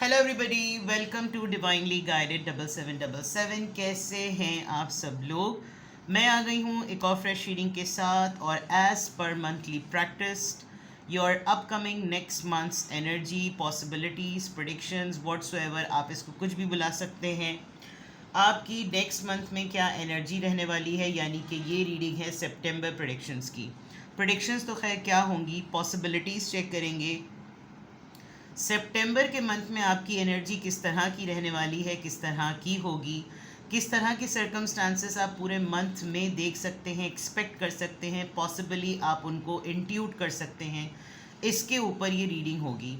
Hello everybody, welcome to divinely guided 7777। कैसे हैं आप सब लोग। मैं आ गई हूँ एक और फ्रेश रीडिंग के साथ और as per monthly practised your upcoming next months energy possibilities predictions whatsoever, आप इसको कुछ भी बुला सकते हैं। आपकी नेक्स्ट मंथ में क्या एनर्जी रहने वाली है, यानी कि ये रीडिंग है सितंबर प्रेडिक्शंस की। प्रेडिक्शंस तो खैर क्या होंगी, पॉसिबिलिटीज़ चेक करेंगे। सितंबर के मंथ में आपकी एनर्जी किस तरह की रहने वाली है, किस तरह की होगी, किस तरह के सर्कमस्टांसेस आप पूरे मंथ में देख सकते हैं, एक्सपेक्ट कर सकते हैं, पॉसिबली आप उनको इंट्यूट कर सकते हैं, इसके ऊपर ये रीडिंग होगी।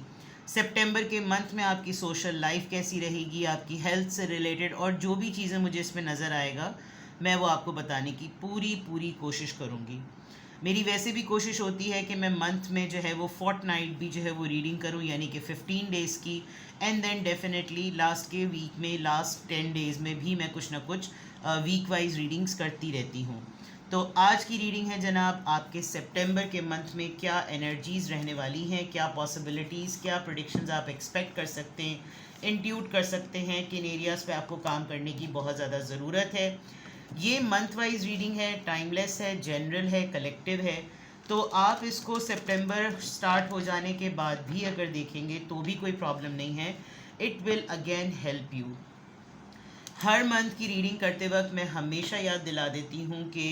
सितंबर के मंथ में आपकी सोशल लाइफ कैसी रहेगी, आपकी हेल्थ से रिलेटेड और जो भी चीज़ें मुझे इसमें नज़र आएगा मैं वो आपको बताने की पूरी कोशिश करूँगी। मेरी वैसे भी कोशिश होती है कि मैं मंथ में जो है वो फोर्टनाइट भी जो है वो रीडिंग करूं, यानी कि 15 डेज़ की, एंड देन डेफिनेटली लास्ट के वीक में, लास्ट 10 डेज़ में भी मैं कुछ ना कुछ वीक वाइज रीडिंग्स करती रहती हूं। तो आज की रीडिंग है जनाब, आपके सितंबर के मंथ में क्या एनर्जीज़ रहने वाली हैं, क्या पॉसिबिलिटीज़, क्या प्रेडिक्शंस आप एक्सपेक्ट कर सकते हैं, इंट्यूट कर सकते हैं, किन एरियाज़ पे आपको काम करने की बहुत ज़्यादा ज़रूरत है। ये मंथ वाइज रीडिंग है, टाइमलेस है, जनरल है, कलेक्टिव है। तो आप इसको सितंबर स्टार्ट हो जाने के बाद भी अगर देखेंगे तो भी कोई प्रॉब्लम नहीं है। It will again help you. Her month की रीडिंग करते वक्त मैं हमेशा याद दिला देती हूँ कि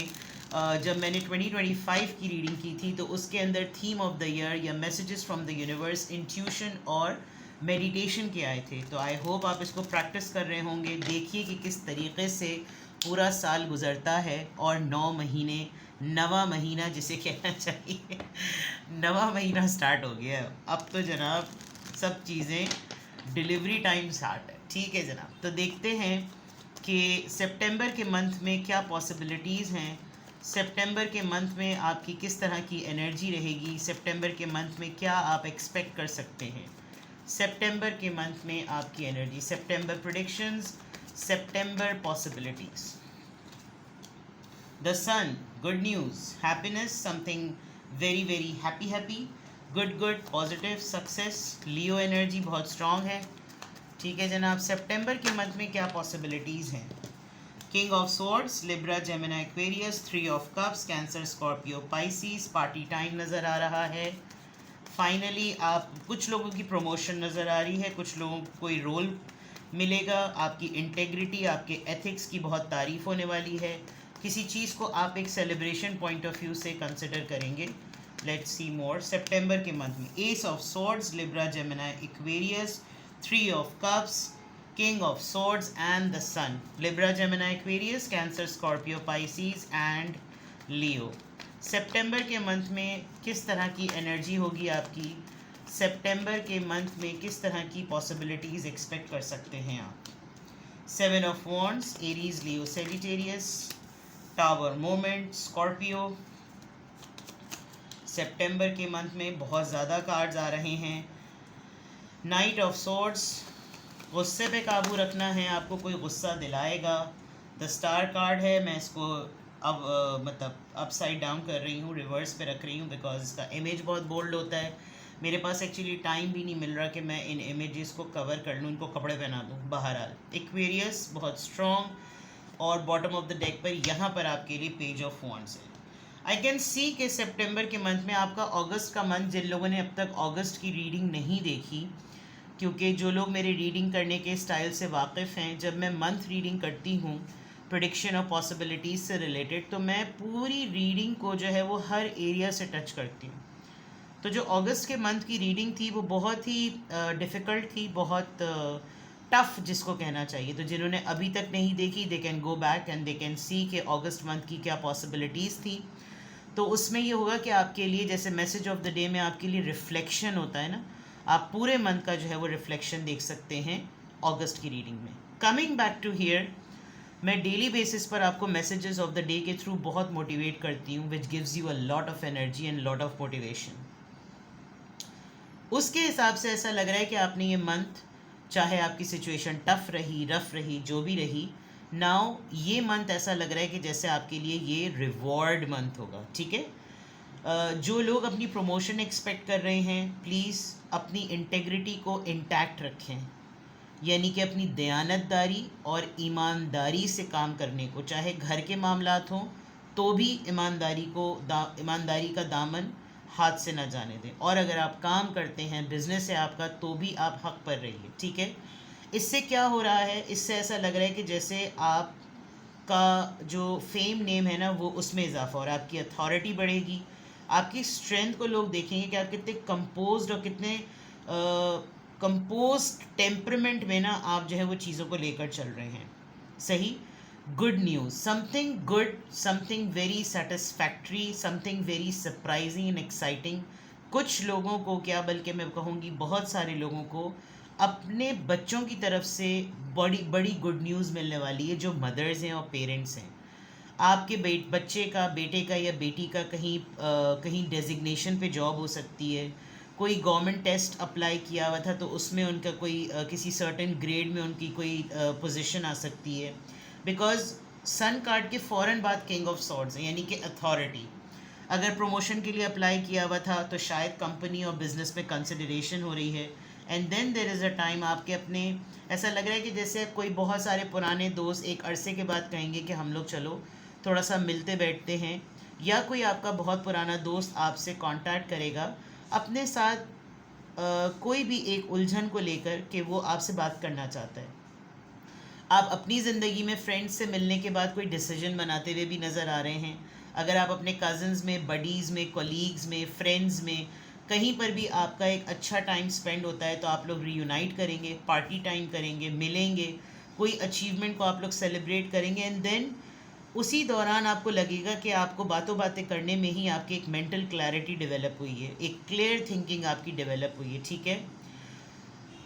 जब मैंने 2025 की रीडिंग की थी तो उसके अंदर थीम ऑफ द ईयर या messages from the universe intuition और मेडिटेशन के आए थे। तो आई होप आप इसको प्रैक्टिस कर रहे होंगे। देखिए कि किस तरीके से पूरा साल गुजरता है और 9 महीने, नवा महीना जिसे कहना चाहिए, नवा महीना स्टार्ट हो गया। अब तो जनाब सब चीज़ें डिलीवरी टाइम स्टार्ट है। ठीक है जनाब, तो देखते हैं कि सितंबर के मंथ में क्या पॉसिबिलिटीज़ हैं, सितंबर के मंथ में आपकी किस तरह की एनर्जी रहेगी, सितंबर के मंथ में क्या आप एक्सपेक्ट कर सकते हैं। सितंबर के मंथ में आपकी एनर्जी, सितंबर प्रेडिक्शंस, सितंबर possibilities. The sun, good news, happiness, something very happy, good positive, success. Leo energy बहुत स्ट्रांग है। ठीक है जनाब, सितंबर के मंथ में क्या पॉसिबिलिटीज़ हैं। King of swords, Libra, Gemini, Aquarius, 3 of cups, cancer, Scorpio, Pisces. Party time नज़र आ रहा है। फाइनली आप कुछ लोगों की प्रमोशन नज़र आ रही है, कुछ लोगों को कोई रोल मिलेगा। आपकी इंटेग्रिटी, आपके एथिक्स की बहुत तारीफ़ होने वाली है। किसी चीज़ को आप एक सेलिब्रेशन पॉइंट ऑफ व्यू से कंसिडर करेंगे। Let's see more. सितंबर के मंथ में ace of swords, Libra, Gemini, Aquarius, 3 of cups, king of swords and the sun. Libra, Gemini, Aquarius, Cancer, Scorpio, Pisces and Leo. सितंबर के month में किस तरह की एनर्जी होगी आपकी, सितंबर के मंथ में किस तरह की पॉसिबिलिटीज़ एक्सपेक्ट कर सकते हैं आप। 7 of wands, Aries, Leo, Sagittarius, tower moment, Scorpio. सितंबर के मंथ में बहुत ज़्यादा कार्ड्स आ रहे हैं। नाइट ऑफ सोर्ड्स, गुस्से पे काबू रखना है, आपको कोई गुस्सा दिलाएगा। द स्टार कार्ड है, मैं इसको अब मतलब अपसाइड डाउन कर रही हूँ, रिवर्स पे रख रही हूँ बिकॉज इसका इमेज बहुत बोल्ड होता है। मेरे पास एक्चुअली टाइम भी नहीं मिल रहा कि मैं इन इमेजेस को कवर कर लूँ, इनको कपड़े पहना दूँ। बहरहाल एक्वेरियस बहुत स्ट्रॉन्ग और बॉटम ऑफ द डेक पर यहाँ पर आपके लिए पेज ऑफ वॉन्ड्स है। आई कैन सी कि सितंबर के मंथ में आपका अगस्त का मंथ, जिन लोगों ने अब तक अगस्त की रीडिंग नहीं देखी, क्योंकि जो लोग मेरे रीडिंग करने के स्टाइल से वाकिफ़ हैं, जब मैं मंथ रीडिंग करती हूँ प्रेडिक्शन और पॉसिबिलिटीज़ से रिलेटेड, तो मैं पूरी रीडिंग को जो है वो हर एरिया से टच करती हूँ। तो जो अगस्त के मंथ की रीडिंग थी वो बहुत ही डिफ़िकल्ट थी, बहुत टफ़ जिसको कहना चाहिए। तो जिन्होंने अभी तक नहीं देखी, they can go back and they can see कि अगस्त मंथ की क्या पॉसिबिलिटीज़ थी। तो उसमें ये होगा कि आपके लिए, जैसे मैसेज ऑफ द डे में आपके लिए रिफ्लेक्शन होता है ना, आप पूरे मंथ का जो है वो रिफ्लेक्शन देख सकते हैं अगस्त की रीडिंग में। कमिंग बैक टू हियर, मैं डेली बेसिस पर आपको मैसेजेस ऑफ द डे के थ्रू बहुत मोटिवेट करती हूँ, which gives you a lot of energy and lot of motivation. उसके हिसाब से ऐसा लग रहा है कि आपने ये मंथ, चाहे आपकी सिचुएशन टफ़ रही, रफ़ रही, जो भी रही, नाउ ये मंथ ऐसा लग रहा है कि जैसे आपके लिए ये रिवॉर्ड मंथ होगा। ठीक है, जो लोग अपनी प्रमोशन एक्सपेक्ट कर रहे हैं, प्लीज़ अपनी इंटेग्रिटी को इंटैक्ट रखें। यानी कि अपनी दयानतदारी और ईमानदारी से काम करने को, चाहे घर के मामलात हों तो भी ईमानदारी का दामन हाथ से ना जाने दें, और अगर आप काम करते हैं, बिजनेस है आपका, तो भी आप हक पर रहिए, ठीक है। इससे क्या हो रहा है, इससे ऐसा लग रहा है कि जैसे आपका जो फेम नेम है ना वो उसमें इजाफा, और आपकी अथॉरिटी बढ़ेगी, आपकी स्ट्रेंथ को लोग देखेंगे कि आप कितने कंपोज्ड और कितने कंपोज्ड टेम्परमेंट में ना आप जो है वो चीज़ों को लेकर चल रहे हैं। सही। Good news, something good, something very satisfactory, something very surprising and exciting. कुछ लोगों को क्या, बल्कि मैं कहूँगी बहुत सारे लोगों को अपने बच्चों की तरफ से बड़ी बड़ी गुड न्यूज़ मिलने वाली है, जो मदर्स हैं और पेरेंट्स हैं। आपके बच्चे का, बेटे का या बेटी का कहीं डेजिग्नेशन पे जॉब हो सकती है, कोई गवर्नमेंट टेस्ट अप्लाई किया हुआ था तो उसमें उनका कोई किसी सर्टेन ग्रेड में उनकी कोई पोजीशन आ सकती है, बिकॉज सन कार्ड के फ़ौरन बाद किंग ऑफ सॉर्ड्स है, यानी कि अथॉरिटी। अगर प्रमोशन के लिए अप्लाई किया हुआ था तो शायद कंपनी और बिजनेस में कंसिडरेशन हो रही है, and then there is a time आपके अपने, ऐसा लग रहा है कि जैसे कोई बहुत सारे पुराने दोस्त एक अरसे के बाद कहेंगे कि हम लोग चलो थोड़ा सा मिलते बैठते हैं, या कोई आपका बहुत पुराना दोस्त आपसे कांटेक्ट करेगा अपने साथ कोई भी एक उलझन को लेकर कि वो आपसे बात करना चाहता है। आप अपनी ज़िंदगी में फ्रेंड्स से मिलने के बाद कोई डिसीजन बनाते हुए भी नज़र आ रहे हैं। अगर आप अपने कज़न्स में, बडीज़ में, कोलीग्स में, फ्रेंड्स में कहीं पर भी आपका एक अच्छा टाइम स्पेंड होता है तो आप लोग रीयूनाइट करेंगे, पार्टी टाइम करेंगे, मिलेंगे, कोई अचीवमेंट को आप लोग सेलिब्रेट करेंगे, एंड देन उसी दौरान आपको लगेगा कि आपको बातों बातें करने में ही आपकी एक मेंटल क्लैरिटी डेवलप हुई है, एक क्लियर थिंकिंग आपकी डेवलप हुई है, ठीक है।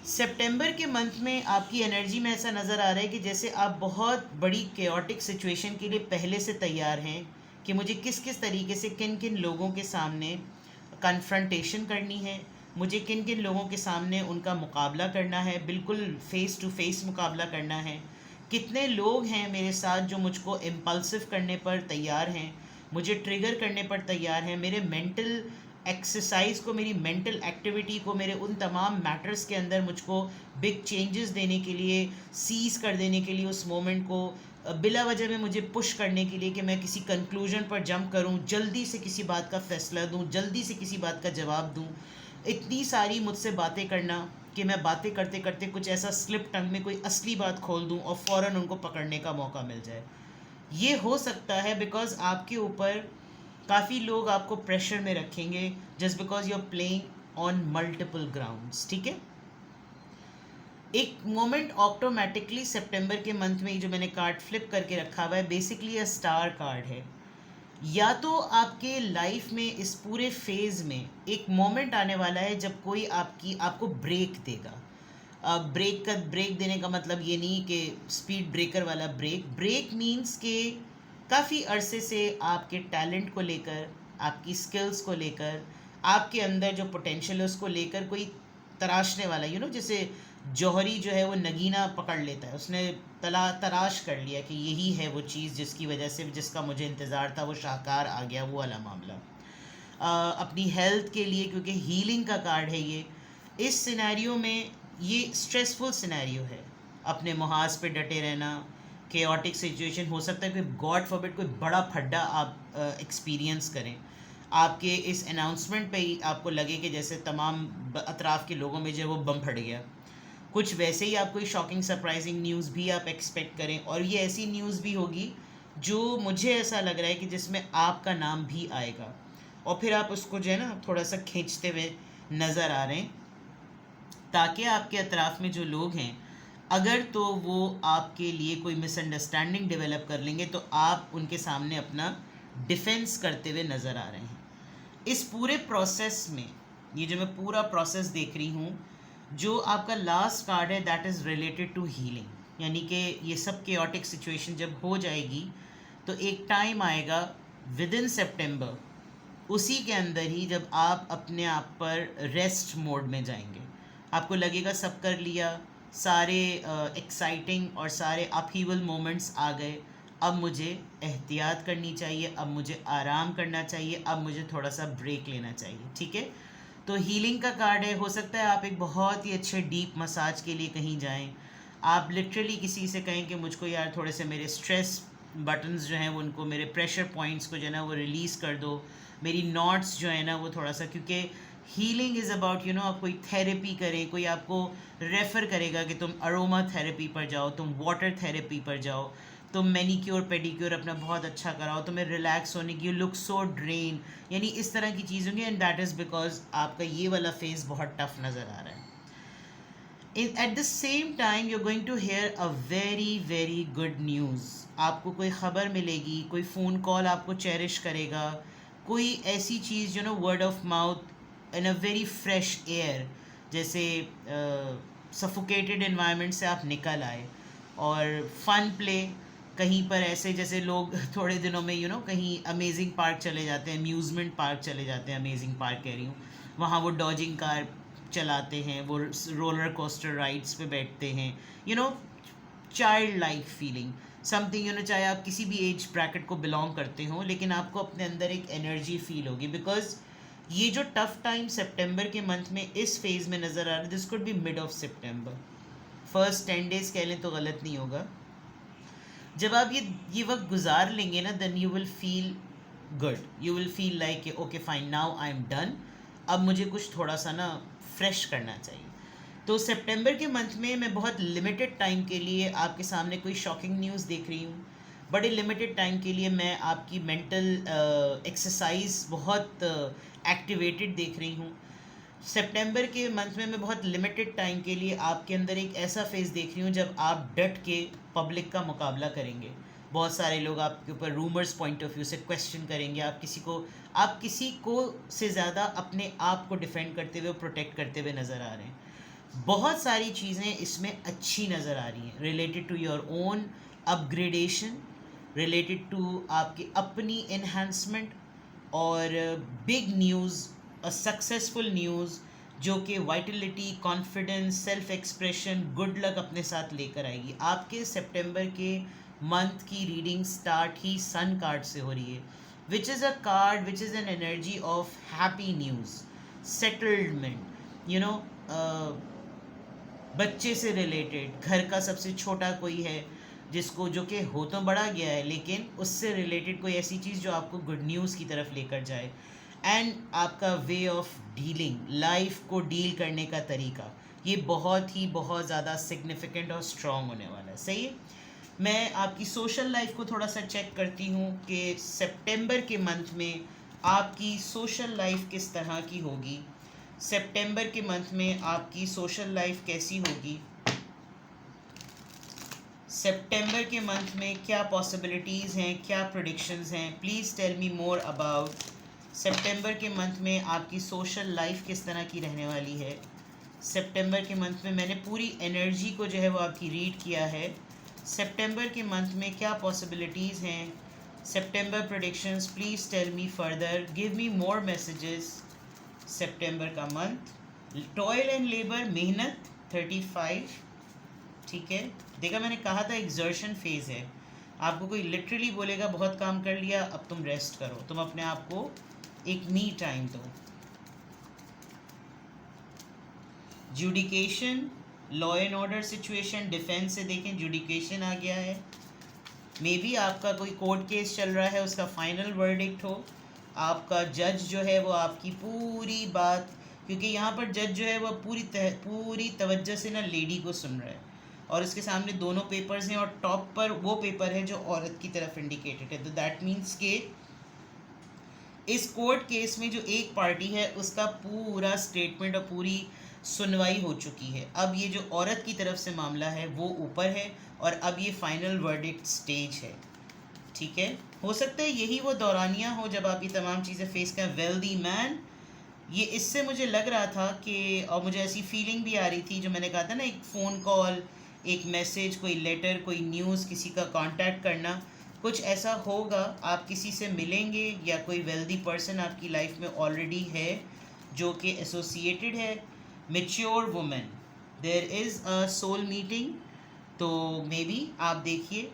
सितंबर के मंथ में आपकी एनर्जी में ऐसा नज़र आ रहा है कि जैसे आप बहुत बड़ी केओटिक सिचुएशन के लिए पहले से तैयार हैं कि मुझे किस किस तरीके से किन किन लोगों के सामने कन्फ्रंटेशन करनी है, मुझे किन किन लोगों के सामने उनका मुकाबला करना है, बिल्कुल फ़ेस टू फेस मुकाबला करना है। कितने लोग हैं मेरे साथ जो मुझको इम्पल्सिव करने पर तैयार हैं, मुझे ट्रिगर करने पर तैयार हैं, मेरे मेंटल एक्सरसाइज को, मेरी मेंटल एक्टिविटी को, मेरे उन तमाम मैटर्स के अंदर मुझको बिग चेंजेस देने के लिए, सीज कर देने के लिए उस मोमेंट को, बिला वजह में मुझे पुश करने के लिए कि मैं किसी कंक्लूजन पर जंप करूं, जल्दी से किसी बात का फैसला दूं, जल्दी से किसी बात का जवाब दूं। इतनी सारी मुझसे बातें करना कि मैं बातें करते करते कुछ ऐसा स्लिप टंग में कोई असली बात खोल दूं और फ़ौरन उनको पकड़ने का मौका मिल जाए। ये हो सकता है बिकॉज आपके ऊपर काफ़ी लोग आपको प्रेशर में रखेंगे, just because you are playing on multiple grounds, ठीक है। एक मोमेंट ऑटोमेटिकली सितंबर के मंथ में जो मैंने कार्ड फ्लिप करके रखा हुआ है, बेसिकली अ स्टार कार्ड है। या तो आपके लाइफ में इस पूरे फेज़ में एक मोमेंट आने वाला है जब कोई आपको ब्रेक देगा। ब्रेक देने का मतलब ये नहीं कि स्पीड ब्रेकर वाला ब्रेक मीन्स कि काफ़ी अरसे से आपके टैलेंट को लेकर, आपकी स्किल्स को लेकर, आपके अंदर जो पोटेंशियल है उसको लेकर कोई तराशने वाला, जैसे जौहरी जो है वो नगीना पकड़ लेता है, उसने तराश कर लिया कि यही है वो चीज़ जिसकी वजह से, जिसका मुझे इंतज़ार था, वो शाहकार आ गया, वो वाला मामला। अपनी हेल्थ के लिए, क्योंकि हीलिंग का कार्ड है ये, इस सिनेरियो में ये स्ट्रेसफुल सिनेरियो है। अपने मुहाज पे डटे रहना, केओटिक सिचुएशन हो सकता है, कोई गॉड फॉरबिड कोई बड़ा फड्डा आप एक्सपीरियंस करें, आपके इस अनाउंसमेंट पे ही आपको लगे कि जैसे तमाम अतराफ़ के लोगों में जो है वो बम फट गया। कुछ वैसे ही आप कोई शॉकिंग सरप्राइजिंग न्यूज़ भी आप एक्सपेक्ट करें, और ये ऐसी न्यूज़ भी होगी जो मुझे ऐसा लग रहा है कि जिसमें आपका नाम भी आएगा, और फिर आप उसको जो है ना थोड़ा सा खींचते हुए नज़र आ रहे हैं, ताकि आपके अतराफ़ में जो लोग हैं अगर तो वो आपके लिए कोई मिसअंडरस्टैंडिंग डेवलप कर लेंगे तो आप उनके सामने अपना डिफेंस करते हुए नज़र आ रहे हैं। इस पूरे प्रोसेस में, ये जो मैं पूरा प्रोसेस देख रही हूँ, जो आपका लास्ट कार्ड है that is related to healing, यानी कि ये सब केओटिक सिचुएशन जब हो जाएगी तो एक टाइम आएगा विद इन सेप्टेम्बर, उसी के अंदर ही जब आप अपने आप पर रेस्ट मोड में जाएंगे, आपको लगेगा सब कर लिया, सारे एक्साइटिंग और सारे अपहीवल मोमेंट्स आ गए, अब मुझे एहतियात करनी चाहिए, अब मुझे आराम करना चाहिए, अब मुझे थोड़ा सा ब्रेक लेना चाहिए, ठीक है। तो हीलिंग का कार्ड है, हो सकता है आप एक बहुत ही अच्छे डीप मसाज के लिए कहीं जाएं, आप लिटरली किसी से कहें कि मुझको यार थोड़े से मेरे स्ट्रेस बटन्स जो हैं वो उनको, मेरे प्रेशर पॉइंट्स को जो है ना वो रिलीज़ कर दो, मेरी नॉट्स जो है ना वो थोड़ा सा, क्योंकि हीलिंग इज़ अबाउट आप कोई थेरेपी करें, कोई आपको रेफ़र करेगा कि तुम अरोमा थेरेपी पर जाओ, तुम वाटर थेरेपी पर जाओ, तुम मैनीक्योर पेडिक्योर अपना बहुत अच्छा कराओ, तुम्हें रिलैक्स होने की, यू लुक सो ड्रेन, यानी इस तरह की चीज़ होंगी, एंड दैट इज़ बिकॉज आपका ये वाला फेज़ बहुत टफ नज़र आ रहा है. At the same time you're going to hear a very very good news. आपको कोई ख़बर मिलेगी, कोई फ़ोन कॉल आपको चेरिश करेगा, कोई ऐसी चीज़ word of mouth in a very fresh air, जैसे सफोकेटेड इन्वायरमेंट से आप निकल आए, और फन प्ले कहीं पर ऐसे, जैसे लोग थोड़े दिनों में कहीं अमेजिंग पार्क चले जाते हैं, अम्यूज़मेंट पार्क चले जाते हैं, अमेजिंग पार्क कह रही हूँ, वहाँ वो डॉजिंग कार चलाते हैं, वो रोलर कोस्टर राइड्स पे बैठते हैं, चाइल्ड लाइक फीलिंग समथिंग, चाहे आप किसी भी एज ब्रैकेट को बिलोंग करते हो, लेकिन आपको अपने अंदर एक एनर्जी फील होगी, बिकॉज ये जो टफ टाइम सितंबर के मंथ में इस फेज़ में नज़र आ रहा है, this could be mid of September, first 10 days कह लें तो गलत नहीं होगा. जब आप ये वक्त गुजार लेंगे ना, then you will feel good, you will feel like okay fine, now I am done, अब मुझे कुछ थोड़ा सा ना फ्रेश करना चाहिए. तो सितंबर के मंथ में मैं बहुत लिमिटेड टाइम के लिए आपके सामने कोई शॉकिंग न्यूज़ देख रही हूँ, बड़े लिमिटेड टाइम के लिए मैं आपकी मेंटल एक्सरसाइज बहुत एक्टिवेटेड देख रही हूँ. सितंबर के मंथ में मैं बहुत लिमिटेड टाइम के लिए आपके अंदर एक ऐसा फेज़ देख रही हूँ जब आप डट के पब्लिक का मुकाबला करेंगे. बहुत सारे लोग आपके ऊपर रूमर्स पॉइंट ऑफ व्यू से क्वेश्चन करेंगे, आप किसी को से ज़्यादा अपने आप को डिफेंड करते हुए, प्रोटेक्ट करते हुए नज़र आ रहे हैं. बहुत सारी चीज़ें इसमें अच्छी नज़र आ रही हैं, related to your own upgradation, related to आपकी अपनी इन्हांसमेंट, और big news, a successful news जो कि vitality, confidence, self expression, good luck अपने साथ लेकर आएगी. आपके सितंबर के मंथ की रीडिंग स्टार्ट ही सन कार्ड से हो रही है, which is a card which is an energy of happy news, settlement, बच्चे से रिलेटेड, घर का सबसे छोटा कोई है जिसको, जो कि हो तो बड़ा गया है, लेकिन उससे रिलेटेड कोई ऐसी चीज़ जो आपको गुड न्यूज़ की तरफ लेकर जाए. एंड आपका वे ऑफ डीलिंग, लाइफ को डील करने का तरीका, ये बहुत ज़्यादा सिग्निफिकेंट और स्ट्रॉन्ग होने वाला है. सही है. मैं आपकी सोशल लाइफ को थोड़ा सा चेक करती हूँ कि सितंबर के मंथ में आपकी सोशल लाइफ किस तरह की होगी. सितंबर के मंथ में आपकी सोशल लाइफ कैसी होगी, सितंबर के मंथ में क्या पॉसिबिलिटीज़ हैं, क्या प्रेडिक्शंस हैं. Please tell me more about सितंबर के मंथ में आपकी सोशल लाइफ किस तरह की रहने वाली है. सितंबर के मंथ में मैंने पूरी एनर्जी को जो है वो आपकी रीड किया है. सितंबर के मंथ में क्या पॉसिबिलिटीज़ हैं, सितंबर predictions, please tell me further, give me more messages. सितंबर का मंथ, टॉयल एंड लेबर, मेहनत 35, ठीक है. देखा, मैंने कहा था एक्सर्शन फेज़ है. आपको कोई लिटरली बोलेगा बहुत काम कर लिया, अब तुम रेस्ट करो, तुम अपने आप को एक मी टाइम दो. Judication, law and order situation, defence से देखें जुडिकेशन आ गया है. मे बी आपका कोई कोर्ट केस चल रहा है, उसका फाइनल वर्डिक्ट हो, आपका जज जो है वो आपकी पूरी बात, क्योंकि यहाँ पर जज जो है वो पूरी तवज्जो से ना लेडी को सुन रहा है, और उसके सामने दोनों पेपर्स हैं, और टॉप पर वो पेपर है जो औरत की तरफ इंडिकेटेड है. तो दैट मीन्स के इस कोर्ट केस में जो एक पार्टी है उसका पूरा स्टेटमेंट और पूरी सुनवाई हो चुकी है. अब ये जो औरत की तरफ से मामला है वो ऊपर है, और अब ये फाइनल वर्डिक्ट स्टेज है. ठीक है. हो सकता है यही वो दौरानिया हो जब आप ये तमाम चीज़ें फेस करें. वेल्दी मैन, ये इससे मुझे लग रहा था कि, और मुझे ऐसी फीलिंग भी आ रही थी, जो मैंने कहा था ना, एक फ़ोन कॉल, एक मैसेज, कोई लेटर, कोई न्यूज़, किसी का कांटेक्ट करना, कुछ ऐसा होगा. आप किसी से मिलेंगे, या कोई वेल्दी पर्सन आपकी लाइफ में ऑलरेडी है जो कि एसोसिएटेड है. Mature women, there is a soul meeting. तो मे बी आप देखिए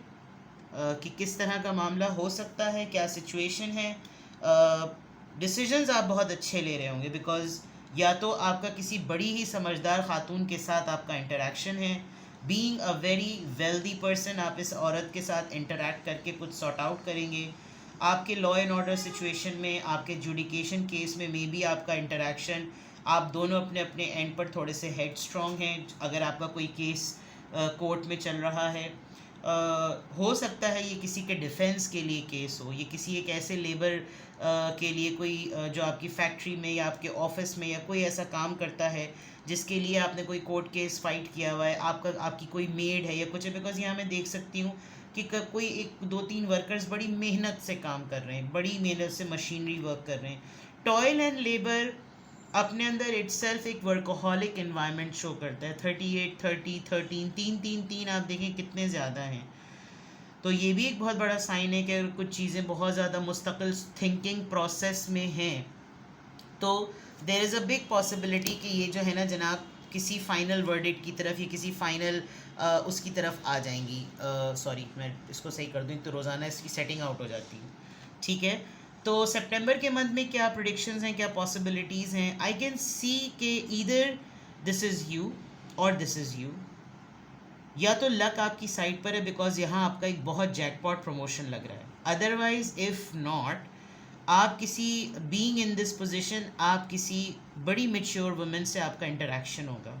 कि किस तरह का मामला हो सकता है, क्या सिचुएशन है. डिसीजंस आप बहुत अच्छे ले रहे होंगे, बिकॉज या तो आपका किसी बड़ी ही समझदार खातून के साथ आपका इंटरेक्शन है, being a very wealthy person, आप इस औरत के साथ इंटरेक्ट करके कुछ सॉर्ट आउट करेंगे। आपके लॉ एंड ऑर्डर सिचुएशन में, आपके जुडिकेशन केस में मे बी आपका इंटरेक्शन, आप दोनों अपने अपने एंड पर थोड़े से हेड स्ट्रॉन्ग हैं। अगर आपका कोई केस कोर्ट में चल रहा है, हो सकता है ये किसी के डिफेंस के लिए केस हो, ये किसी एक ऐसे लेबर के लिए कोई जो आपकी फैक्ट्री में या आपके ऑफिस में या कोई ऐसा काम करता है जिसके लिए आपने कोई कोर्ट केस फाइट किया हुआ है, आपकी कोई मेड है या कुछ है। बिकॉज यहाँ मैं देख सकती हूँ कि कोई एक दो तीन वर्कर्स बड़ी मेहनत से काम कर रहे हैं, बड़ी मेहनत से मशीनरी वर्क कर रहे हैं। टॉयल एंड लेबर अपने अंदर इटसेल्फ एक वर्कोहॉलिक एनवायरनमेंट शो करता है। 38, 30, 13, तीन तीन तीन आप देखें कितने ज़्यादा हैं। तो ये भी एक बहुत बड़ा साइन है कि अगर कुछ चीज़ें बहुत ज़्यादा मुस्तकिल थिंकिंग प्रोसेस में हैं तो there is a big possibility कि ये जो है ना जनाब किसी फाइनल वर्डिक्ट की तरफ या किसी फाइनल उसकी तरफ आ जाएंगी। सॉरी, मैं इसको सही कर दूँ तो रोज़ाना इसकी सेटिंग आउट हो जाती है। ठीक है, तो सितंबर के मंथ में क्या प्रेडिक्शंस हैं, क्या पॉसिबिलिटीज़ हैं? आई कैन सी के ईदर दिस इज़ यू और दिस इज़ यू। या तो लक आपकी साइड पर है बिकॉज यहाँ आपका एक बहुत जैकपॉट प्रमोशन लग रहा है। अदरवाइज इफ़ नॉट, आप किसी बीइंग इन दिस पोजीशन, आप किसी बड़ी मेच्योर वुमेन से आपका इंटरेक्शन होगा।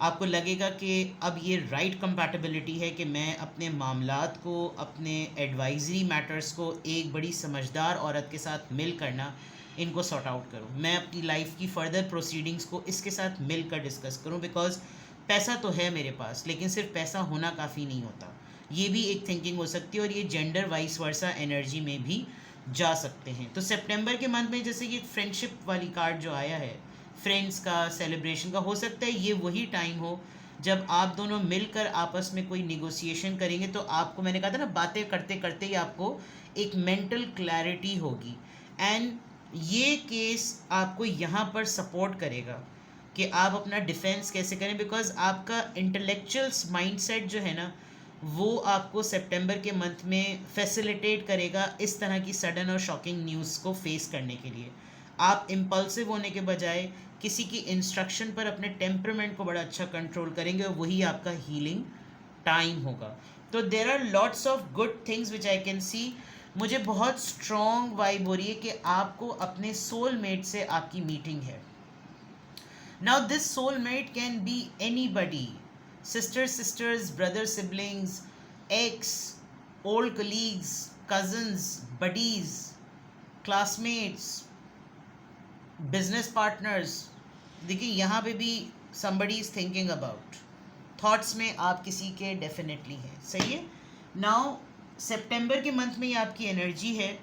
आपको लगेगा कि अब ये राइट कंपैटिबिलिटी है कि मैं अपने मामलात को, अपने एडवाइजरी मैटर्स को एक बड़ी समझदार औरत के साथ मिल करना इनको सॉर्ट आउट करूं। मैं अपनी लाइफ की फर्दर प्रोसीडिंग्स को इसके साथ मिलकर डिस्कस करूं। बिकॉज पैसा तो है मेरे पास, लेकिन सिर्फ पैसा होना काफ़ी नहीं होता। ये भी एक थिंकिंग हो सकती है और ये जेंडर वाइस वर्सा एनर्जी में भी जा सकते हैं। तो सितंबर के मंथ में जैसे ये फ्रेंडशिप वाली कार्ड जो आया है, फ्रेंड्स का, सेलिब्रेशन का, हो सकता है ये वही टाइम हो जब आप दोनों मिलकर आपस में कोई निगोसिएशन करेंगे। तो आपको, मैंने कहा था ना, बातें करते करते ही आपको एक मेंटल क्लैरिटी होगी। एंड ये केस आपको यहाँ पर सपोर्ट करेगा कि आप अपना डिफेंस कैसे करें। बिकॉज आपका इंटेलेक्चुअल माइंडसेट जो है ना वो आपको सितंबर के मंथ में फैसिलिटेट करेगा इस तरह की सडन और शॉकिंग न्यूज़ को फेस करने के लिए। आप इम्पल्सिव होने के बजाय किसी की इंस्ट्रक्शन पर अपने टेम्परामेंट को बड़ा अच्छा कंट्रोल करेंगे और वही आपका हीलिंग टाइम होगा। तो there are lots of good things which I can see. मुझे बहुत स्ट्रॉन्ग वाइब हो रही है कि आपको अपने सोलमेट से आपकी मीटिंग है। Now this soulmate can be anybody, sisters, brothers, siblings, ex, old colleagues, cousins, buddies, classmates, business partners. देखिए यहाँ पे भी somebody is thinking about, thoughts में आप किसी के definitely हैं। सही है। Now सितंबर के मंथ में ये आपकी एनर्जी है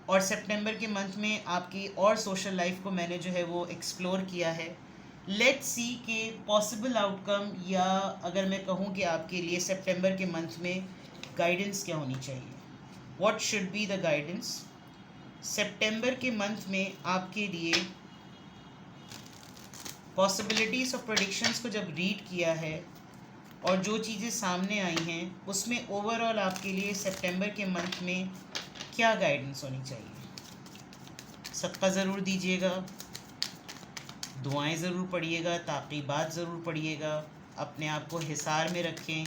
और सितंबर के मंथ में आपकी और सोशल लाइफ को मैंने जो है वो एक्सप्लोर किया है। लेट्स सी के पॉसिबल आउटकम, या अगर मैं कहूँ कि आपके लिए सितंबर के मंथ में गाइडेंस क्या होनी चाहिए, what should be the guidance सितंबर के मंथ में आपके लिए। पॉसिबिलिटीज़ ऑफ प्रेडिक्शंस को जब रीड किया है और जो चीज़ें सामने आई हैं उसमें ओवरऑल आपके लिए सितंबर के मंथ में क्या गाइडेंस होनी चाहिए। सदका ज़रूर दीजिएगा, दुआएं ज़रूर पढ़िएगा, ताक़ीबात ज़रूर पढ़िएगा, अपने आप को हिसार में रखें।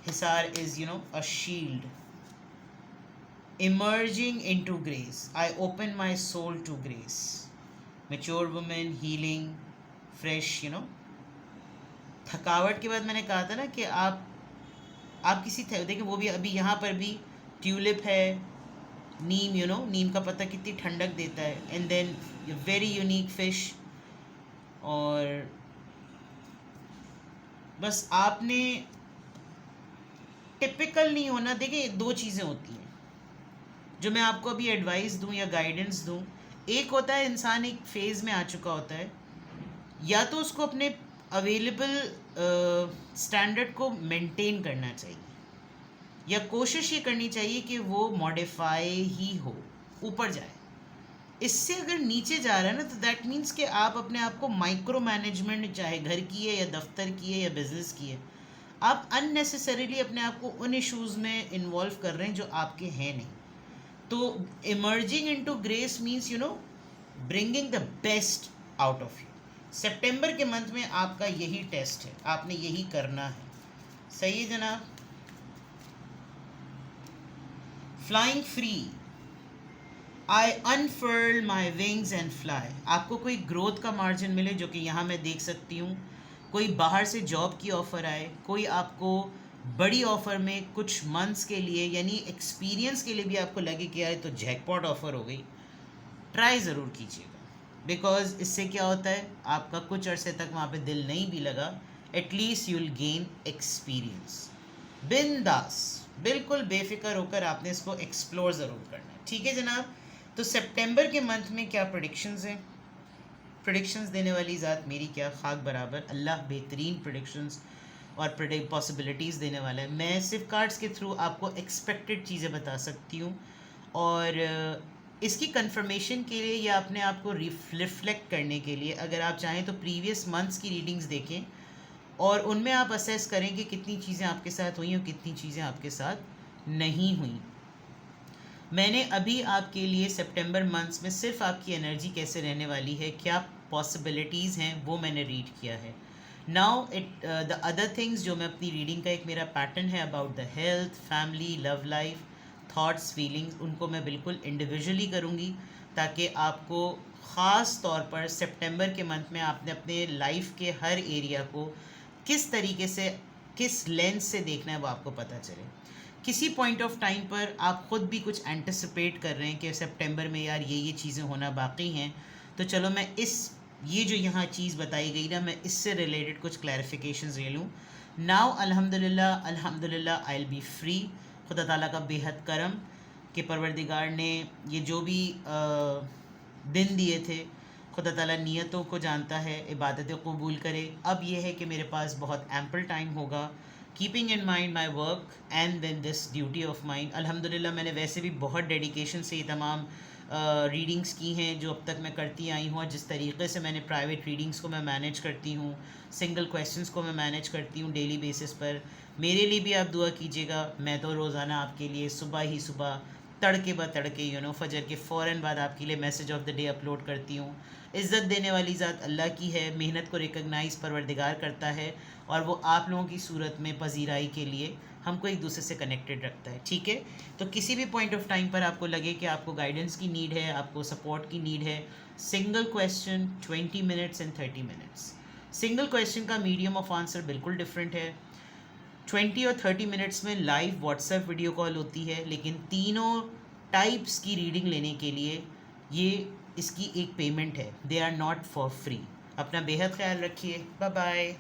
हिसार is a shield. Emerging into grace, I open my soul to grace. Mature women, healing, fresh, थकावट के बाद मैंने कहा था ना कि आप किसी देखिए वो भी अभी यहाँ पर भी ट्यूलिप है, नीम, नीम का पत्ता कितनी ठंडक देता है, and then very unique fish. और बस आपने टिपिकल नहीं होना। देखिए दो चीज़ें होती हैं जो मैं आपको अभी एडवाइस दूं या गाइडेंस दूं। एक होता है इंसान एक फेज़ में आ चुका होता है, या तो उसको अपने अवेलेबल स्टैंडर्ड को मेंटेन करना चाहिए या कोशिश ये करनी चाहिए कि वो मॉडिफाई ही हो, ऊपर जाए। इससे अगर नीचे जा रहा है ना तो दैट मीन्स कि आप अपने आप को माइक्रो मैनेजमेंट, चाहे घर की है या दफ्तर की है या बिजनेस की है, आप अननेसेसरीली अपने आप को उन इश्यूज़ में इन्वॉल्व कर रहे हैं जो आपके हैं नहीं। तो emerging into grace means bringing the best out of you. सितंबर के मंथ में आपका यही टेस्ट है, आपने यही करना है। सही है जनाब। Flying free, I unfurl my wings and fly. आपको कोई ग्रोथ का मार्जिन मिले, जो कि यहाँ मैं देख सकती हूँ। कोई बाहर से जॉब की ऑफ़र आए, कोई आपको बड़ी ऑफ़र में कुछ मंथ्स के लिए यानी एक्सपीरियंस के लिए भी आपको लगे कि यार तो जैकपॉट ऑफ़र हो गई, ट्राई ज़रूर कीजिएगा। बिकॉज इससे क्या होता है, आपका कुछ अरसे तक वहाँ पे दिल नहीं भी लगा, at least you will gain experience. बिंदास, बिल्कुल बेफिक्र होकर आपने इसको एक्सप्लोर ज़रूर करना है। ठीक है जनाब। तो सितंबर के मंथ में क्या प्रेडिक्शंस हैं? प्रेडिक्शंस देने वाली ज़ात मेरी क्या खाक बराबर, अल्लाह बेहतरीन प्रेडिक्शंस और पॉसिबिलिटीज़ देने वाला है। मैं सिर्फ कार्ड्स के थ्रू आपको एक्सपेक्टेड चीज़ें बता सकती हूँ, और इसकी कंफर्मेशन के लिए या अपने आप को रिफ्लेक्ट करने के लिए अगर आप चाहें तो प्रीवियस मंथ्स की रीडिंग्स देखें और उनमें आप असेस करें कि कितनी चीज़ें आपके साथ हुई और कितनी चीज़ें आपके साथ नहीं हुई। मैंने अभी आपके लिए सितंबर मंथ्स में सिर्फ आपकी एनर्जी कैसे रहने वाली है, क्या पॉसिबिलिटीज़ हैं, वो मैंने रीड किया है। नाउ द अदर थिंग्स जो मैं अपनी रीडिंग का एक मेरा पैटर्न है about the health, family, love life, thoughts, feelings, उनको मैं बिल्कुल इंडिविजुअली करूँगी ताकि आपको ख़ास तौर पर सितंबर के मंथ में आपने अपने लाइफ के हर एरिया को किस तरीके से, किस लेंस से देखना है वो आपको पता चले। किसी पॉइंट ऑफ टाइम पर आप ख़ुद भी कुछ एंटिसिपेट कर रहे हैं कि सितंबर में यार ये चीज़ें होना बाकी हैं, तो चलो मैं ये जो यहाँ चीज़ बताई गई ना, मैं इससे रिलेटेड कुछ क्लैरिफिकेशंस ले लूँ। नाउ अल्हम्दुलिल्लाह अल्हम्दुलिल्लाह आई विल बी फ्री। खुदा ताला का बेहद करम कि परवरदिगार ने ये जो भी दिन दिए थे, खुदा ताला नियतों को जानता है, इबादतें कबूल करे। अब ये है कि मेरे पास बहुत एम्पल टाइम होगा, keeping in mind my work and then this duty of mind. अल्हम्दुलिल्लाह मैंने वैसे भी बहुत डेडिकेशन से ये तमाम रीडिंग्स की हैं जो अब तक मैं करती आई हूँ, और जिस तरीके से मैंने प्राइवेट रीडिंग्स को मैं मैनेज करती हूँ, सिंगल क्वेश्चंस को मैं मैनेज करती हूँ डेली बेसिस पर। मेरे लिए भी आप दुआ कीजिएगा। मैं तो रोज़ाना आपके लिए सुबह ही सुबह तड़के ब तड़के फजर के फ़ौरन बाद आपके लिए message of the day upload करती हूँ। इज़्ज़त देने वाली ज़ात अल्लाह की है, मेहनत को रिकग्नाइज़ परवरदिगार करता है, और वो आप लोगों की सूरत में पजीराई के लिए हमको एक दूसरे से कनेक्टेड रखता है। ठीक है। तो किसी भी पॉइंट ऑफ टाइम पर आपको लगे कि आपको गाइडेंस की नीड है, आपको सपोर्ट की नीड है, single question 20 minutes and 30 minutes. Single question का मीडियम ऑफ आंसर बिल्कुल डिफरेंट है। 20 और 30 मिनट्स में लाइव व्हाट्सएप वीडियो कॉल होती है, लेकिन तीनों टाइप्स की रीडिंग लेने के लिए ये इसकी एक पेमेंट है। They are not for free. अपना बेहद ख्याल रखिए। Bye bye.